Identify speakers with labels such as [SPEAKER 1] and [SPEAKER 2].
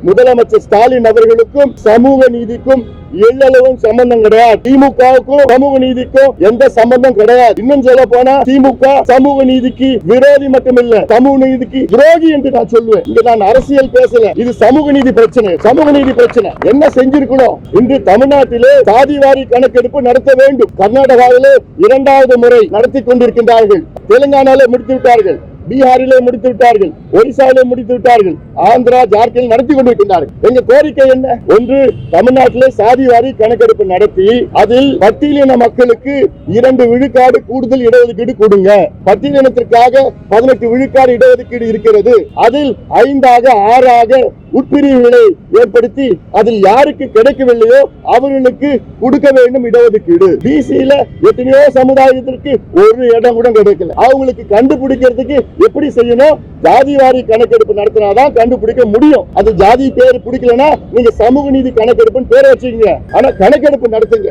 [SPEAKER 1] முதலமைச்சர் ஸ்டாலின் அவர்களுக்கும் சமூக நீதிக்கும் எல்லளவும் சம்பந்தம் கிடையாது. திமுகவுக்கும் சமூக நீதிக்கும் எந்த சம்பந்தம் கிடையாது. இன்னும் சொல்ல போனா திமுக சமூக நீதிக்கு விரோதி மட்டுமில்ல, சமூக நீதிக்கு துரோகி என்று நான் சொல்லுவேன். இங்க நான் அரசியல் பேசல, இது சமூக நீதி பிரச்சனை. சமூக நீதி பிரச்சனை என்ன செஞ்சிருக்கணும்? இன்று தமிழ்நாட்டிலே சாதிவாரி கணக்கெடுப்பு நடத்த வேண்டும். கர்நாடகாவிலே 2வது முறை நடத்தி கொண்டிருக்கின்றார்கள். தெலுங்கானாவிலே முடித்து விட்டார்கள், பீகாரிலே முடித்து விட்டார்கள், ஒடிசாவிலே முடித்து விட்டார்கள், ஆந்திரா, ஜார்க்கண்ட் நடத்தி கொண்டிருக்கிறார்கள். எங்க கோரிக்கை என்ன? ஒன்று, தமிழ்நாட்டிலே சாதிவாரி கணக்கெடுப்பு நடத்தி அதில் பட்டியலின மக்களுக்கு 2 விழுக்காடு கூடுதல் இடஒதுக்கீடு கொடுங்க. பட்டியலினத்திற்காக 18 விழுக்காடு இடஒதுக்கீடு இருக்கிறது. அதில் 5ஆக 6ஆக உட்பிரிவுகளை ஏற்படுத்தி அதில் யாருக்கு கிடைக்கவில்லையோ அவர்களுக்கு கொடுக்க வேண்டும் இடஒதுக்கீடு. பிசியில எத்தனையோ சமுதாயத்திற்கு ஒரு இடம் கூட கிடைக்கல. அவங்களுக்கு கண்டுபிடிக்கிறதுக்கு எப்படி செய்யணும்? ஜாதிவாரி கணக்கெடுப்பு நடத்தினாதான் கண்டுபிடிக்க முடியும். அது ஜாதி பேர் பிடிக்கலன்னா நீங்க சமூக நீதி கணக்கெடுப்புன்னு பேர் வச்சுக்கீங்க, ஆனா கணக்கெடுப்பு நடத்துங்க.